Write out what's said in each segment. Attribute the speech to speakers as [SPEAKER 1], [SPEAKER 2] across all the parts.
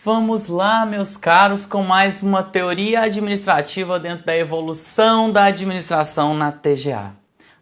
[SPEAKER 1] Vamos lá, meus caros, com mais uma teoria administrativa dentro da evolução da administração na TGA.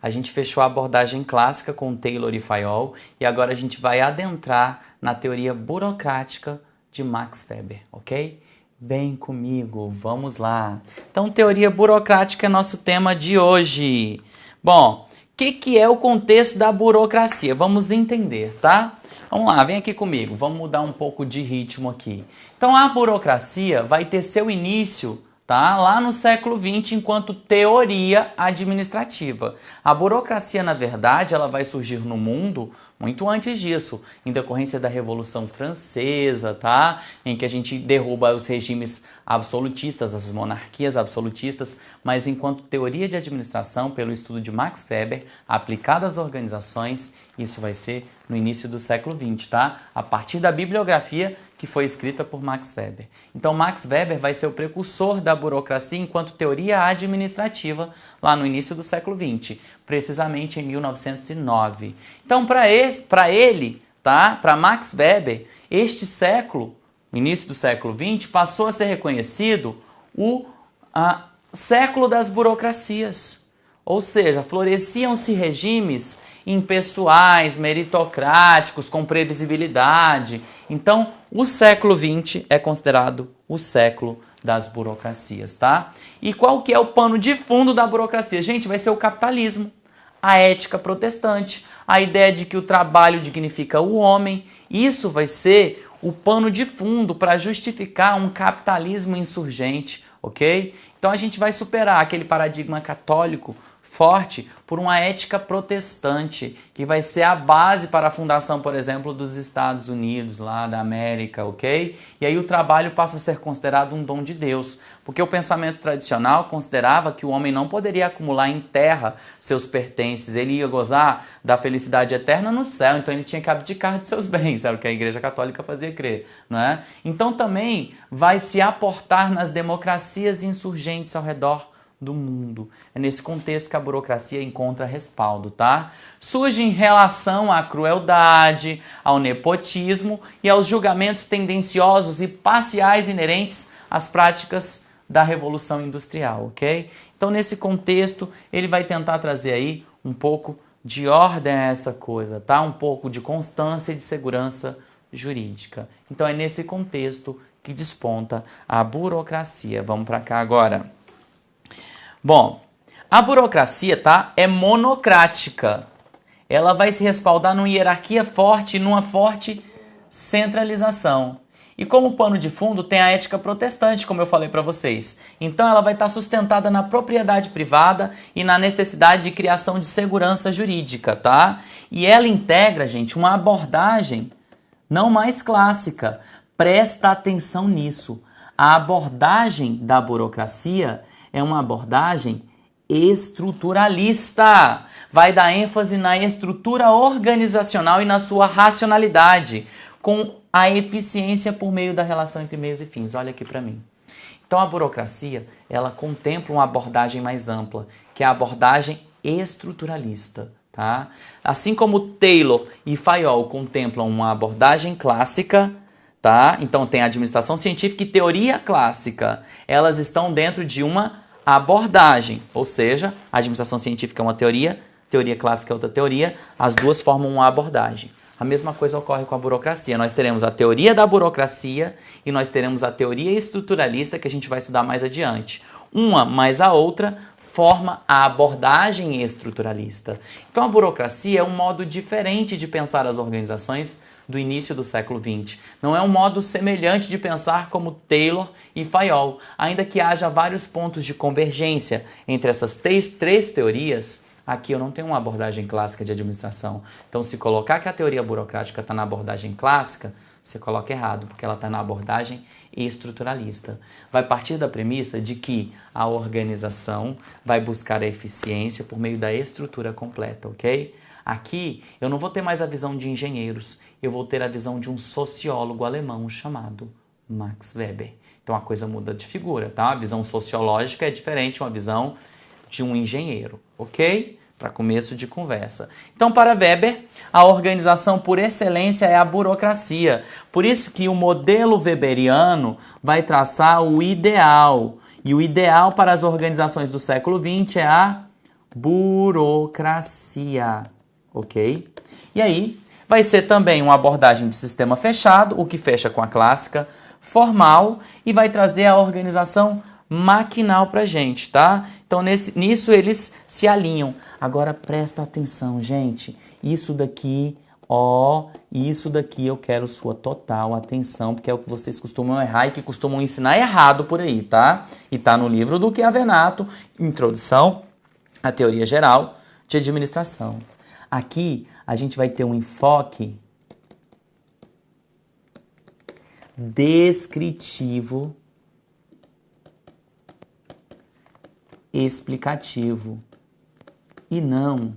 [SPEAKER 1] A gente fechou a abordagem clássica com Taylor e Fayol e agora a gente vai adentrar na teoria burocrática de Max Weber, ok? Vem comigo, vamos lá. Então, teoria burocrática é nosso tema de hoje. Bom, o que é o contexto da burocracia? Vamos entender, tá? Vamos lá, vem aqui comigo, vamos mudar um pouco de ritmo aqui. Então a burocracia vai ter seu início, tá, lá no século XX enquanto teoria administrativa. A burocracia, na verdade, ela vai surgir no mundo muito antes disso, em decorrência da Revolução Francesa, tá? Em que a gente derruba os regimes absolutistas, as monarquias absolutistas, mas enquanto teoria de administração, pelo estudo de Max Weber, aplicada às organizações, isso vai ser no início do século XX, tá? A partir da bibliografia que foi escrita por Max Weber. Então, Max Weber vai ser o precursor da burocracia enquanto teoria administrativa lá no início do século XX, precisamente em 1909. Então, para ele, tá? Para Max Weber, este século, início do século XX, passou a ser reconhecido o século das burocracias. Ou seja, floresciam-se regimes impessoais, meritocráticos, com previsibilidade. Então, o século XX é considerado o século das burocracias, tá? E qual que é o pano de fundo da burocracia? Gente, vai ser o capitalismo, a ética protestante, a ideia de que o trabalho dignifica o homem. Isso vai ser o pano de fundo para justificar um capitalismo insurgente, ok? Então a gente vai superar aquele paradigma católico forte por uma ética protestante, que vai ser a base para a fundação, por exemplo, dos Estados Unidos, lá da América, ok? E aí o trabalho passa a ser considerado um dom de Deus, porque o pensamento tradicional considerava que o homem não poderia acumular em terra seus pertences, ele ia gozar da felicidade eterna no céu, então ele tinha que abdicar de seus bens, era o que a Igreja Católica fazia crer, não é? Então também vai se aportar nas democracias insurgentes ao redor do mundo. É nesse contexto que a burocracia encontra respaldo, tá? Surge em relação à crueldade, ao nepotismo e aos julgamentos tendenciosos e parciais inerentes às práticas da Revolução Industrial, ok? Então, nesse contexto, ele vai tentar trazer aí um pouco de ordem a essa coisa, tá? Um pouco de constância e de segurança jurídica. Então, é nesse contexto que desponta a burocracia. Vamos para cá agora. Bom, a burocracia, tá, é monocrática. Ela vai se respaldar numa hierarquia forte e numa forte centralização. E como pano de fundo tem a ética protestante, como eu falei para vocês. Então ela vai estar sustentada na propriedade privada e na necessidade de criação de segurança jurídica, tá? E ela integra, gente, uma abordagem não mais clássica. Presta atenção nisso. A abordagem da burocracia é uma abordagem estruturalista. Vai dar ênfase na estrutura organizacional e na sua racionalidade, com a eficiência por meio da relação entre meios e fins. Olha aqui para mim. Então a burocracia, ela contempla uma abordagem mais ampla, que é a abordagem estruturalista. Tá? Assim como Taylor e Fayol contemplam uma abordagem clássica, tá? Então tem a administração científica e teoria clássica. Elas estão dentro de uma abordagem, ou seja, a administração científica é uma teoria clássica é outra teoria, as duas formam uma abordagem. A mesma coisa ocorre com a burocracia. Nós teremos a teoria da burocracia e nós teremos a teoria estruturalista que a gente vai estudar mais adiante. Uma mais a outra forma a abordagem estruturalista. Então a burocracia é um modo diferente de pensar as organizações do início do século XX. Não é um modo semelhante de pensar como Taylor e Fayol, ainda que haja vários pontos de convergência entre essas três teorias. Aqui eu não tenho uma abordagem clássica de administração. Então, se colocar que a teoria burocrática está na abordagem clássica, você coloca errado, porque ela está na abordagem estruturalista. Vai partir da premissa de que a organização vai buscar a eficiência por meio da estrutura completa, ok? Aqui eu não vou ter mais a visão de engenheiros, eu vou ter a visão de um sociólogo alemão chamado Max Weber. Então a coisa muda de figura, tá? A visão sociológica é diferente de uma visão de um engenheiro, ok? para começo de conversa. Então, para Weber, a organização por excelência é a burocracia. Por isso que o modelo weberiano vai traçar o ideal. E o ideal para as organizações do século XX é a burocracia, ok? E aí, vai ser também uma abordagem de sistema fechado, o que fecha com a clássica, formal, e vai trazer a organização maquinal pra gente, tá? Então, nisso eles se alinham. Agora, presta atenção, gente. Isso daqui eu quero sua total atenção, porque é o que vocês costumam errar e que costumam ensinar errado por aí, tá? E tá no livro do Chiavenato, Introdução à Teoria Geral de Administração. Aqui, a gente vai ter um enfoque descritivo, explicativo e não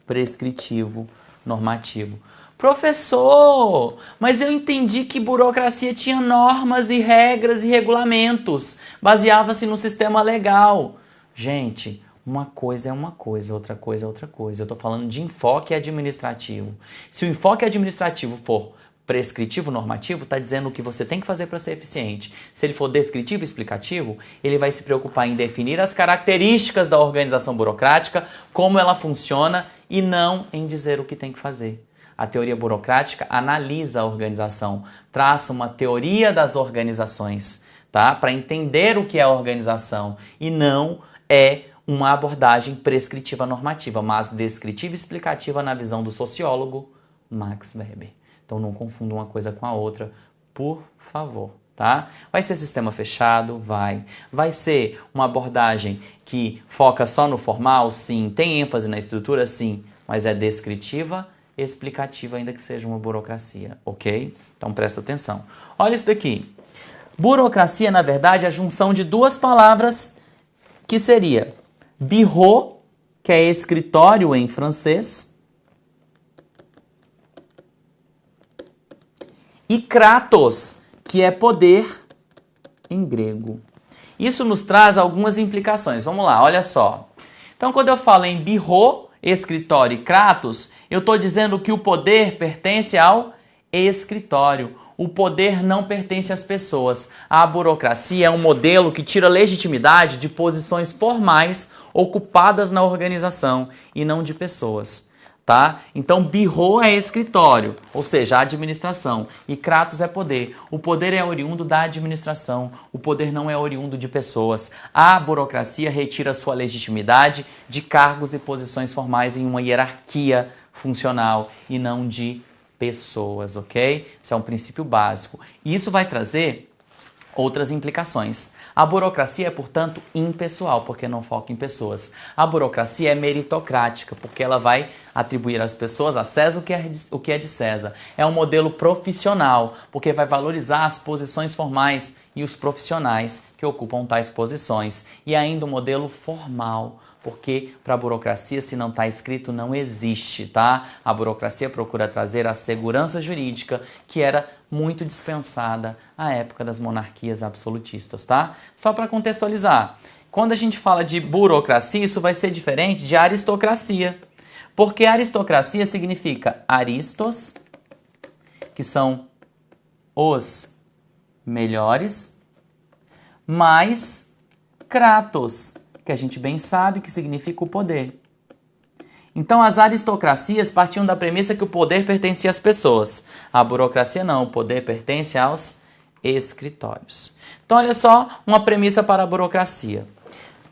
[SPEAKER 1] prescritivo, normativo. Professor, mas eu entendi que burocracia tinha normas e regras e regulamentos, baseava-se no sistema legal. Gente, uma coisa é uma coisa, outra coisa é outra coisa. Eu estou falando de enfoque administrativo. Se o enfoque administrativo for prescritivo, normativo, está dizendo o que você tem que fazer para ser eficiente. Se ele for descritivo, explicativo, ele vai se preocupar em definir as características da organização burocrática, como ela funciona e não em dizer o que tem que fazer. A teoria burocrática analisa a organização, traça uma teoria das organizações, tá? Para entender o que é a organização e não é uma abordagem prescritiva normativa, mas descritiva e explicativa na visão do sociólogo Max Weber. Então não confunda uma coisa com a outra, por favor, tá? Vai ser sistema fechado? Vai. Vai ser uma abordagem que foca só no formal? Sim. Tem ênfase na estrutura? Sim. Mas é descritiva, explicativa, ainda que seja uma burocracia, ok? Então presta atenção. Olha isso daqui. Burocracia, na verdade, é a junção de duas palavras que seria bureau, que é escritório em francês, e kratos, que é poder em grego. Isso nos traz algumas implicações. Vamos lá, olha só. Então, quando eu falo em bureau, escritório e kratos, eu estou dizendo que o poder pertence ao escritório. O poder não pertence às pessoas. A burocracia é um modelo que tira legitimidade de posições formais ocupadas na organização e não de pessoas. Tá? Então, bureau é escritório, ou seja, a administração, e kratos é poder. O poder é oriundo da administração, o poder não é oriundo de pessoas. A burocracia retira sua legitimidade de cargos e posições formais em uma hierarquia funcional e não de pessoas, ok? Isso é um princípio básico. E isso vai trazer outras implicações. A burocracia é, portanto, impessoal, porque não foca em pessoas. A burocracia é meritocrática, porque ela vai atribuir às pessoas a César o que é de César. É um modelo profissional, porque vai valorizar as posições formais e os profissionais que ocupam tais posições. E ainda um modelo formal, porque para a burocracia, se não está escrito, não existe, tá? A burocracia procura trazer a segurança jurídica, que era muito dispensada à época das monarquias absolutistas, tá? Só para contextualizar, quando a gente fala de burocracia, isso vai ser diferente de aristocracia, porque aristocracia significa aristos, que são os melhores, mais kratos, que a gente bem sabe que significa o poder. Então, as aristocracias partiam da premissa que o poder pertencia às pessoas. A burocracia não, o poder pertence aos escritórios. Então, olha só uma premissa para a burocracia.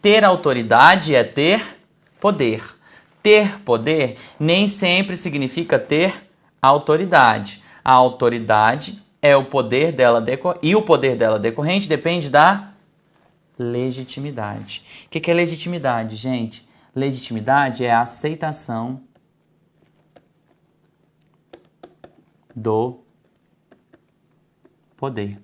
[SPEAKER 1] Ter autoridade é ter poder. Ter poder nem sempre significa ter autoridade. A autoridade é o poder dela e o poder dela decorrente depende da legitimidade. O que é legitimidade, gente? Legitimidade é a aceitação do poder.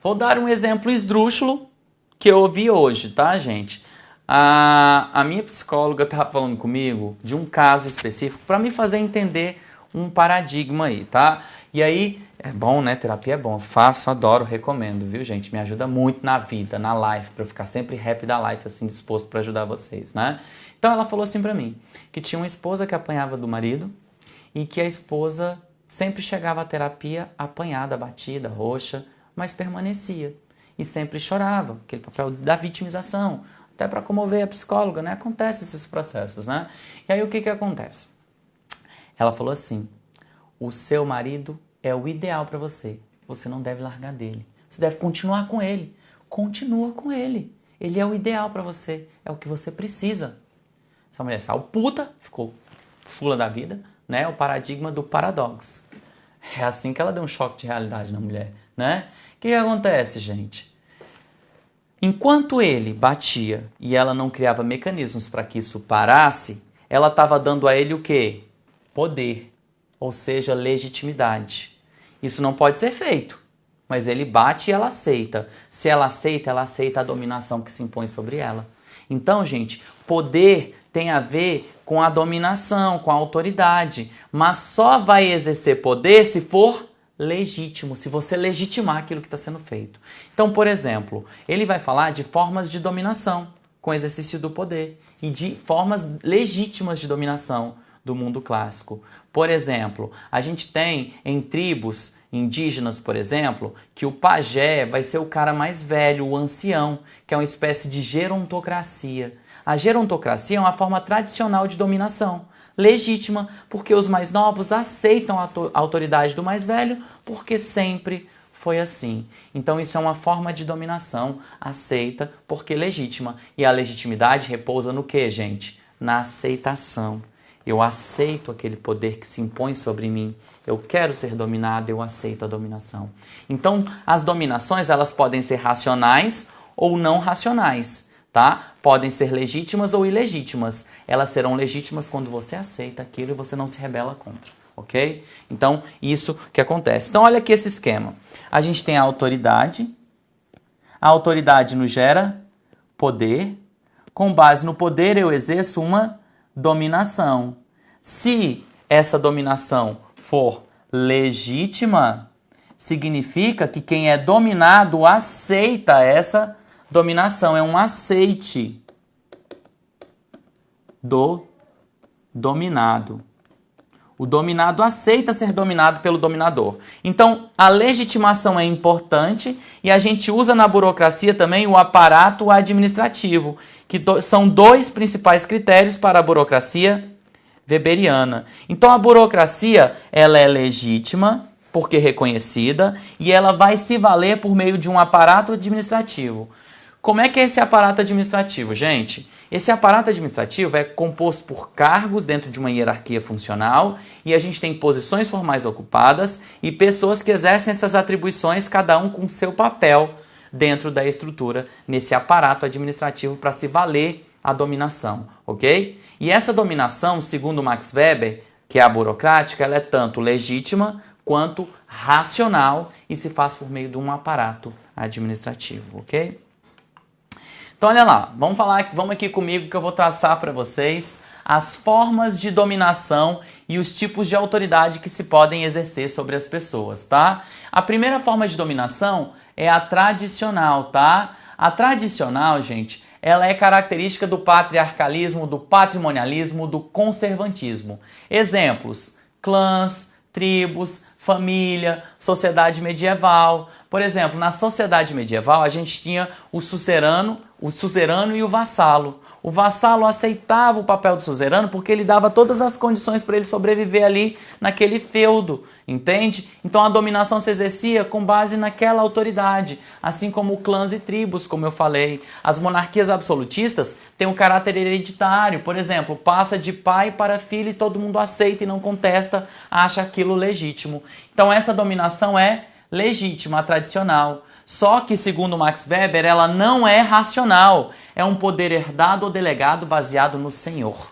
[SPEAKER 1] Vou dar um exemplo esdrúxulo que eu ouvi hoje, tá, gente? A minha psicóloga estava falando comigo de um caso específico para me fazer entender um paradigma aí, tá? E aí, é bom, né? Terapia é bom. Faço, adoro, recomendo, viu, gente? Me ajuda muito na vida, na life, para eu ficar sempre happy da life, assim, disposto para ajudar vocês, né? Então ela falou assim pra mim, que tinha uma esposa que apanhava do marido e que a esposa sempre chegava à terapia apanhada, batida, roxa, mas permanecia. E sempre chorava, aquele papel da vitimização, até para comover a psicóloga, né? Acontece esses processos, né? E aí o que acontece? Ela falou assim, o seu marido é o ideal para você, você não deve largar dele, você deve continuar com ele, continua com ele, ele é o ideal para você, é o que você precisa. Essa mulher saiu puta, ficou fula da vida, né? O paradigma do paradoxo. É assim que ela deu um choque de realidade na mulher, né? O que acontece, gente? Enquanto ele batia e ela não criava mecanismos para que isso parasse, ela estava dando a ele o quê? Poder, ou seja, legitimidade. Isso não pode ser feito, mas ele bate e ela aceita. Se ela aceita a dominação que se impõe sobre ela. Então, gente, poder tem a ver com a dominação, com a autoridade, mas só vai exercer poder se for legítimo, se você legitimar aquilo que está sendo feito. Então, por exemplo, ele vai falar de formas de dominação com o exercício do poder e de formas legítimas de dominação do mundo clássico. Por exemplo, a gente tem em tribos indígenas, por exemplo, que o pajé vai ser o cara mais velho, o ancião, que é uma espécie de gerontocracia. A gerontocracia é uma forma tradicional de dominação, legítima, porque os mais novos aceitam a autoridade do mais velho, porque sempre foi assim. Então isso é uma forma de dominação aceita, porque legítima. E a legitimidade repousa no quê, gente? Na aceitação. Eu aceito aquele poder que se impõe sobre mim. Eu quero ser dominado, eu aceito a dominação. Então, as dominações, elas podem ser racionais ou não racionais, tá? Podem ser legítimas ou ilegítimas. Elas serão legítimas quando você aceita aquilo e você não se rebela contra, ok? Então, isso que acontece. Então, olha aqui esse esquema. A gente tem a autoridade nos gera poder. Com base no poder, eu exerço uma dominação. Se essa dominação for legítima, significa que quem é dominado aceita essa dominação. É um aceite do dominado. O dominado aceita ser dominado pelo dominador. Então, a legitimação é importante e a gente usa na burocracia também o aparato administrativo, que são dois principais critérios para a burocracia weberiana. Então, a burocracia ela é legítima, porque reconhecida, e ela vai se valer por meio de um aparato administrativo. Como é que é esse aparato administrativo, gente? Esse aparato administrativo é composto por cargos dentro de uma hierarquia funcional e a gente tem posições formais ocupadas e pessoas que exercem essas atribuições, cada um com seu papel dentro da estrutura, nesse aparato administrativo para se valer a dominação, ok? E essa dominação, segundo Max Weber, que é a burocrática, ela é tanto legítima quanto racional e se faz por meio de um aparato administrativo, ok? Então, olha lá, vamos aqui comigo que eu vou traçar para vocês as formas de dominação e os tipos de autoridade que se podem exercer sobre as pessoas, tá? A primeira forma de dominação é a tradicional, tá? A tradicional, gente, ela é característica do patriarcalismo, do patrimonialismo, do conservantismo. Exemplos: clãs, tribos, família, sociedade medieval. Por exemplo, na sociedade medieval a gente tinha o suzerano e o vassalo. O vassalo aceitava o papel do suzerano porque ele dava todas as condições para ele sobreviver ali naquele feudo, entende? Então a dominação se exercia com base naquela autoridade, assim como clãs e tribos, como eu falei. As monarquias absolutistas têm um caráter hereditário, por exemplo, passa de pai para filho e todo mundo aceita e não contesta, acha aquilo legítimo. Então essa dominação é legítima, tradicional. Só que, segundo Max Weber, ela não é racional. É um poder herdado ou delegado baseado no Senhor.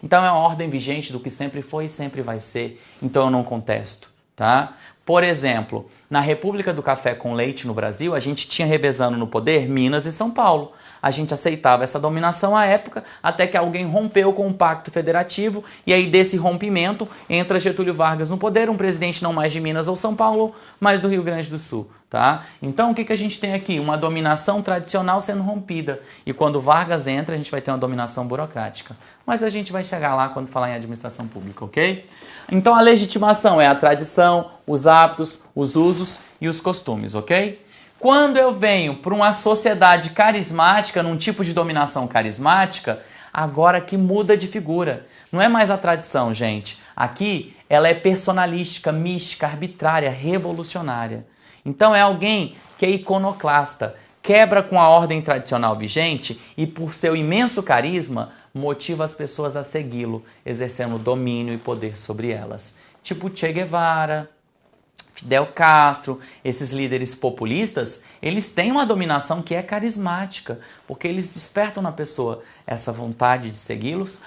[SPEAKER 1] Então é uma ordem vigente do que sempre foi e sempre vai ser. Então eu não contesto, tá? Por exemplo, na República do Café com Leite no Brasil, a gente tinha revezando no poder Minas e São Paulo. a gente aceitava essa dominação à época, até que alguém rompeu com o Pacto Federativo, e aí desse rompimento entra Getúlio Vargas no poder, um presidente não mais de Minas ou São Paulo, mas do Rio Grande do Sul. Tá? Então o que a gente tem aqui? Uma dominação tradicional sendo rompida. E quando Vargas entra, a gente vai ter uma dominação burocrática. Mas a gente vai chegar lá quando falar em administração pública, ok? Então a legitimação é a tradição, os hábitos, os usos e os costumes, ok? Quando eu venho para uma sociedade carismática, num tipo de dominação carismática, agora que muda de figura. Não é mais a tradição, gente. Aqui ela é personalística, mística, arbitrária, revolucionária. Então é alguém que é iconoclasta, quebra com a ordem tradicional vigente e, por seu imenso carisma, motiva as pessoas a segui-lo, exercendo domínio e poder sobre elas. Tipo Che Guevara, Fidel Castro, esses líderes populistas, eles têm uma dominação que é carismática, porque eles despertam na pessoa essa vontade de segui-los,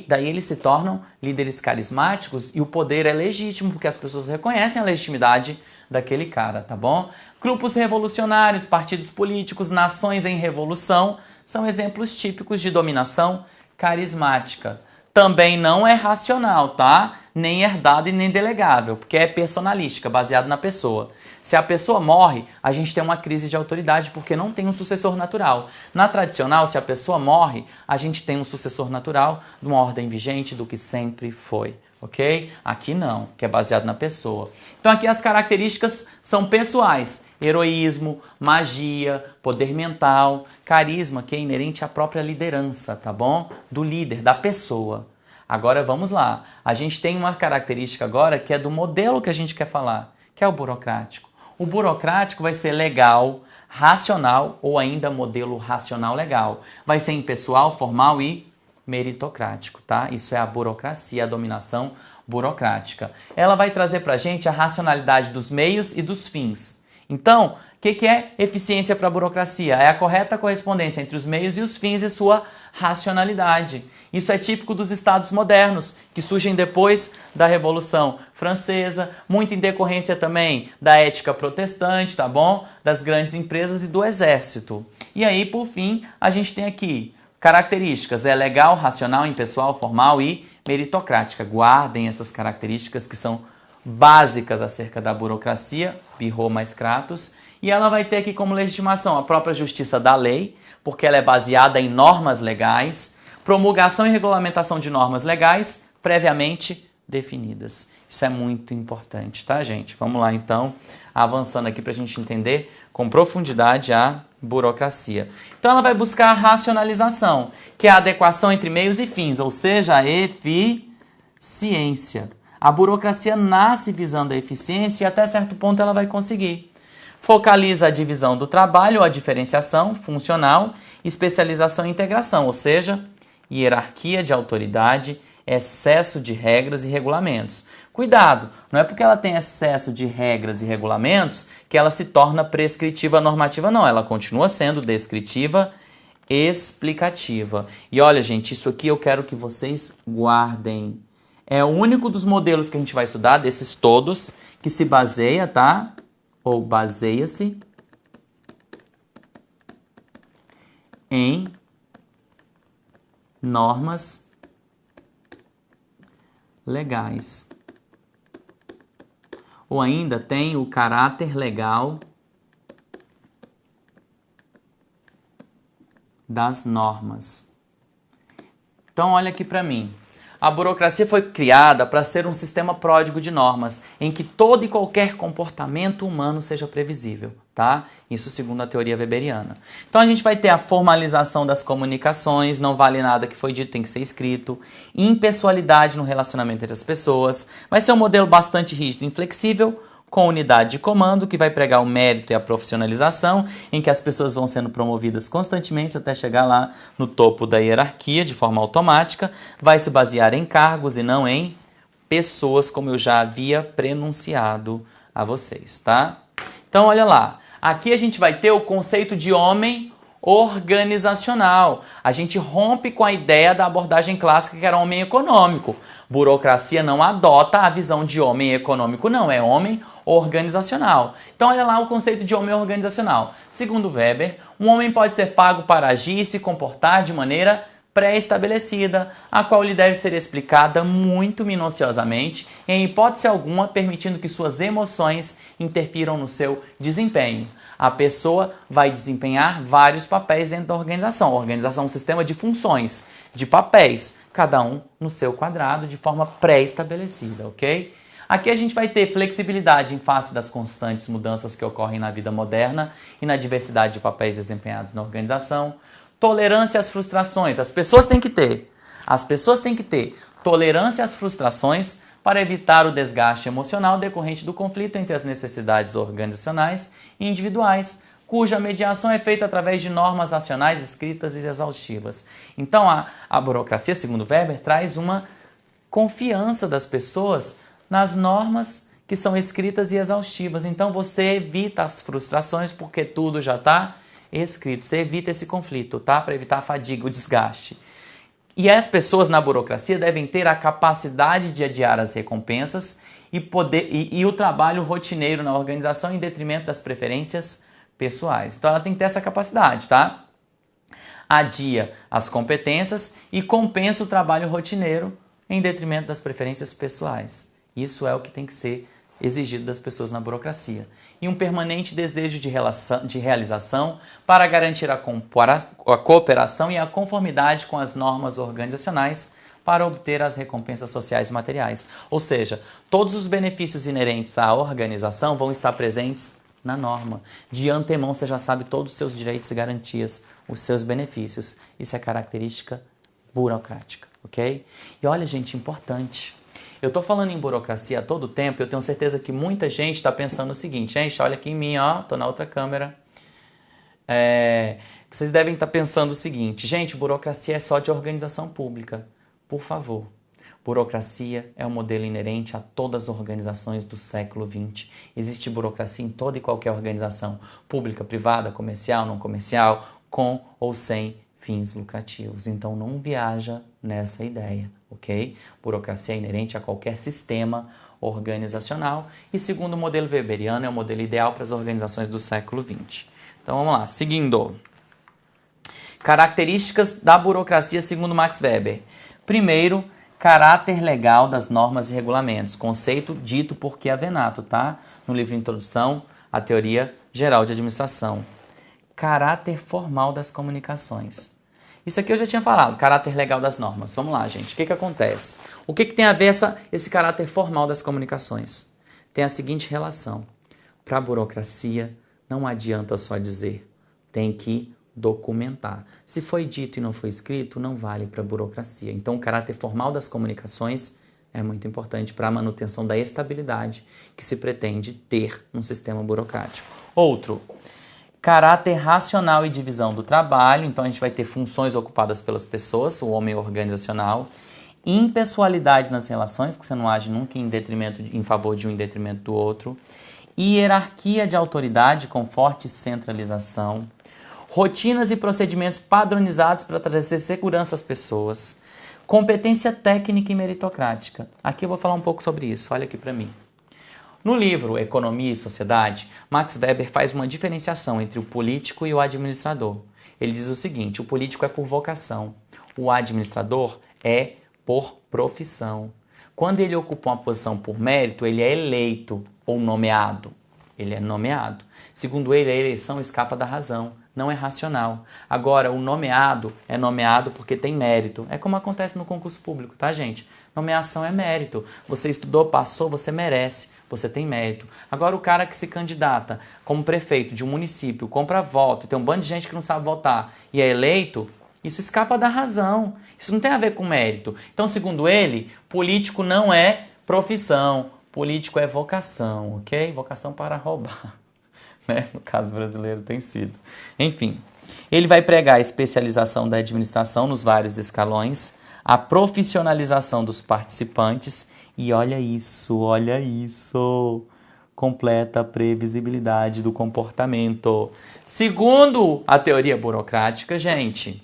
[SPEAKER 1] daí eles se tornam líderes carismáticos e o poder é legítimo, porque as pessoas reconhecem a legitimidade daquele cara, tá bom? Grupos revolucionários, partidos políticos, nações em revolução, são exemplos típicos de dominação carismática. Também não é racional, tá? Nem herdado e nem delegável, porque é personalística, baseado na pessoa. Se a pessoa morre, a gente tem uma crise de autoridade porque não tem um sucessor natural. Na tradicional, se a pessoa morre, a gente tem um sucessor natural de uma ordem vigente do que sempre foi, ok? Aqui não, que é baseado na pessoa. Então aqui as características são pessoais. Heroísmo, magia, poder mental, carisma, que é inerente à própria liderança, tá bom? Do líder, da pessoa. Agora vamos lá. A gente tem uma característica agora que é do modelo que a gente quer falar, que é o burocrático. O burocrático vai ser legal, racional ou ainda modelo racional legal. Vai ser impessoal, formal e meritocrático, tá? Isso é a burocracia, a dominação burocrática. Ela vai trazer pra gente a racionalidade dos meios e dos fins. Então, o que é eficiência para a burocracia? É a correta correspondência entre os meios e os fins e sua racionalidade. Isso é típico dos estados modernos, que surgem depois da Revolução Francesa, muito em decorrência também da ética protestante, tá bom? Das grandes empresas e do exército. E aí, por fim, a gente tem aqui características, é legal, racional, impessoal, formal e meritocrática. Guardem essas características que são básicas acerca da burocracia, Birro mais Kratos, e ela vai ter aqui como legitimação a própria justiça da lei, porque ela é baseada em normas legais, promulgação e regulamentação de normas legais previamente definidas. Isso é muito importante, tá, gente? Vamos lá, então, avançando aqui para a gente entender com profundidade a burocracia. Então, ela vai buscar a racionalização, que é a adequação entre meios e fins, ou seja, a eficiência. A burocracia nasce visando a eficiência e até certo ponto ela vai conseguir. Focaliza a divisão do trabalho, a diferenciação funcional, especialização e integração, ou seja, hierarquia de autoridade, excesso de regras e regulamentos. Cuidado, não é porque ela tem excesso de regras e regulamentos que ela se torna prescritiva normativa, não. Ela continua sendo descritiva, explicativa. E olha, gente, isso aqui eu quero que vocês guardem. É o único dos modelos que a gente vai estudar, desses todos, que se baseia, tá? Ou baseia-se em normas legais. Ou ainda tem o caráter legal das normas. Então, olha aqui para mim. A burocracia foi criada para ser um sistema pródigo de normas, em que todo e qualquer comportamento humano seja previsível, tá? Isso segundo a teoria weberiana. Então a gente vai ter a formalização das comunicações, não vale nada que foi dito, tem que ser escrito, impessoalidade no relacionamento entre as pessoas, vai ser um modelo bastante rígido e inflexível, com unidade de comando, que vai pregar o mérito e a profissionalização, em que as pessoas vão sendo promovidas constantemente até chegar lá no topo da hierarquia de forma automática, vai se basear em cargos e não em pessoas, como eu já havia prenunciado a vocês, tá? Então, olha lá, aqui a gente vai ter o conceito de homem organizacional. A gente rompe com a ideia da abordagem clássica que era homem econômico. Burocracia não adota a visão de homem econômico, não, é homem organizacional. Então olha lá o conceito de homem organizacional. Segundo Weber, um homem pode ser pago para agir e se comportar de maneira pré-estabelecida, a qual lhe deve ser explicada muito minuciosamente, em hipótese alguma permitindo que suas emoções interfiram no seu desempenho. A pessoa vai desempenhar vários papéis dentro da organização. A organização é um sistema de funções, de papéis, cada um no seu quadrado, de forma pré-estabelecida, ok? Aqui a gente vai ter flexibilidade em face das constantes mudanças que ocorrem na vida moderna e na diversidade de papéis desempenhados na organização. Tolerância às frustrações. As pessoas têm que ter tolerância às frustrações para evitar o desgaste emocional decorrente do conflito entre as necessidades organizacionais e individuais, cuja mediação é feita através de normas racionais escritas e exaustivas. Então, a burocracia, segundo Weber, traz uma confiança das pessoas nas normas que são escritas e exaustivas. Então, você evita as frustrações porque tudo já está escrito. Você evita esse conflito, tá? Para evitar a fadiga, o desgaste. E as pessoas na burocracia devem ter a capacidade de adiar as recompensas e o trabalho rotineiro na organização em detrimento das preferências pessoais. Então ela tem que ter essa capacidade, tá? Adia as competências e compensa o trabalho rotineiro em detrimento das preferências pessoais. Isso é o que tem que ser exigido das pessoas na burocracia. E um permanente desejo de realização para garantir a cooperação e a conformidade com as normas organizacionais para obter as recompensas sociais e materiais. Ou seja, todos os benefícios inerentes à organização vão estar presentes na norma. De antemão você já sabe todos os seus direitos e garantias, os seus benefícios. Isso é característica burocrática, ok? E olha, gente, importante. Eu estou falando em burocracia a todo tempo e eu tenho certeza que muita gente está pensando o seguinte, gente, olha aqui em mim, ó, estou na outra câmera. Vocês devem estar pensando o seguinte, gente, burocracia é só de organização pública. Por favor, burocracia é um modelo inerente a todas as organizações do século XX. Existe burocracia em toda e qualquer organização, pública, privada, comercial, não comercial, com ou sem fins lucrativos. Então não viaja nessa ideia, ok? Burocracia é inerente a qualquer sistema organizacional e, segundo o modelo weberiano, é o modelo ideal para as organizações do século XX. Então vamos lá, seguindo. Características da burocracia segundo Max Weber. Primeiro, caráter legal das normas e regulamentos, conceito dito por Chiavenato, tá? No livro Introdução à Teoria Geral de Administração. Caráter formal das comunicações. Isso aqui eu já tinha falado, caráter legal das normas. Vamos lá, gente. O que acontece? O que tem a ver esse caráter formal das comunicações? Tem a seguinte relação. Para a burocracia, não adianta só dizer. Tem que documentar. Se foi dito e não foi escrito, não vale para a burocracia. Então, o caráter formal das comunicações é muito importante para a manutenção da estabilidade que se pretende ter num sistema burocrático. Outro, caráter racional e divisão do trabalho. Então, a gente vai ter funções ocupadas pelas pessoas, o homem organizacional. Impessoalidade nas relações, que você não age nunca em favor de um em detrimento do outro. Hierarquia de autoridade com forte centralização. Rotinas e procedimentos padronizados para trazer segurança às pessoas. Competência técnica e meritocrática. Aqui eu vou falar um pouco sobre isso, olha aqui para mim. No livro Economia e Sociedade, Max Weber faz uma diferenciação entre o político e o administrador. Ele diz o seguinte, o político é por vocação, o administrador é por profissão. Quando ele ocupa uma posição por mérito, ele é eleito ou nomeado. Ele é nomeado. Segundo ele, a eleição escapa da razão, não é racional. Agora, o nomeado é nomeado porque tem mérito. É como acontece no concurso público, tá, gente? Nomeação é mérito. Você estudou, passou, você merece. Você tem mérito. Agora, o cara que se candidata como prefeito de um município, compra voto, tem um bando de gente que não sabe votar e é eleito, isso escapa da razão. Isso não tem a ver com mérito. Então, segundo ele, político não é profissão. Político é vocação, ok? Vocação para roubar. Né? No caso brasileiro tem sido. Enfim, ele vai pregar a especialização da administração nos vários escalões, a profissionalização dos participantes e olha isso, completa previsibilidade do comportamento. Segundo a teoria burocrática, gente,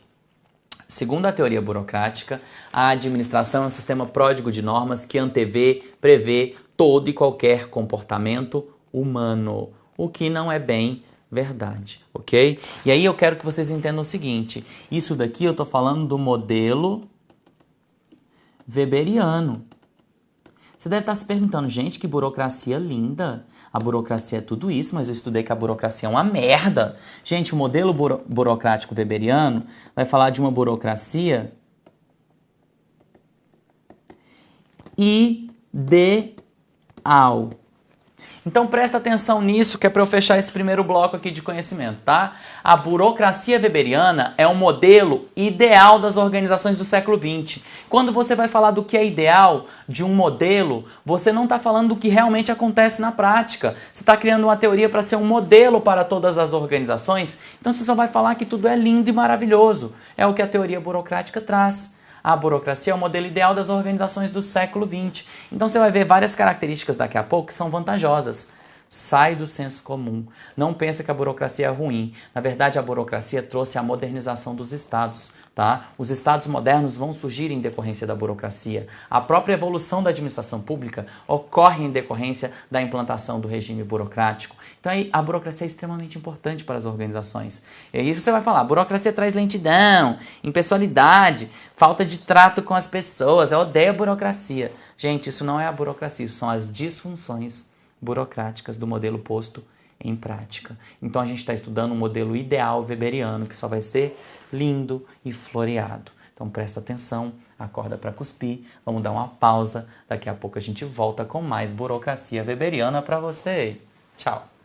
[SPEAKER 1] a administração é um sistema pródigo de normas que antevê, prevê todo e qualquer comportamento humano, o que não é bem verdade, ok? E aí eu quero que vocês entendam o seguinte, isso daqui eu estou falando do modelo weberiano. Você deve estar se perguntando, gente, que burocracia linda. A burocracia é tudo isso, mas eu estudei que a burocracia é uma merda. Gente, o modelo burocrático weberiano vai falar de uma burocracia ideal. Então presta atenção nisso, que é para eu fechar esse primeiro bloco aqui de conhecimento, tá? A burocracia weberiana é um modelo ideal das organizações do século XX. Quando você vai falar do que é ideal de um modelo, você não está falando do que realmente acontece na prática. Você está criando uma teoria para ser um modelo para todas as organizações, então você só vai falar que tudo é lindo e maravilhoso. É o que a teoria burocrática traz. A burocracia é o modelo ideal das organizações do século XX. Então você vai ver várias características daqui a pouco que são vantajosas. Sai do senso comum. Não pensa que a burocracia é ruim. Na verdade, a burocracia trouxe a modernização dos estados, tá? Os estados modernos vão surgir em decorrência da burocracia. A própria evolução da administração pública ocorre em decorrência da implantação do regime burocrático. Então aí, a burocracia é extremamente importante para as organizações. E isso você vai falar, a burocracia traz lentidão, impessoalidade, falta de trato com as pessoas, eu odeio a burocracia. Gente, isso não é a burocracia, isso são as disfunções burocráticas do modelo posto em prática. Então a gente está estudando um modelo ideal weberiano que só vai ser lindo e floreado. Então presta atenção, acorda para cuspir, vamos dar uma pausa, daqui a pouco a gente volta com mais burocracia weberiana para você. Tchau!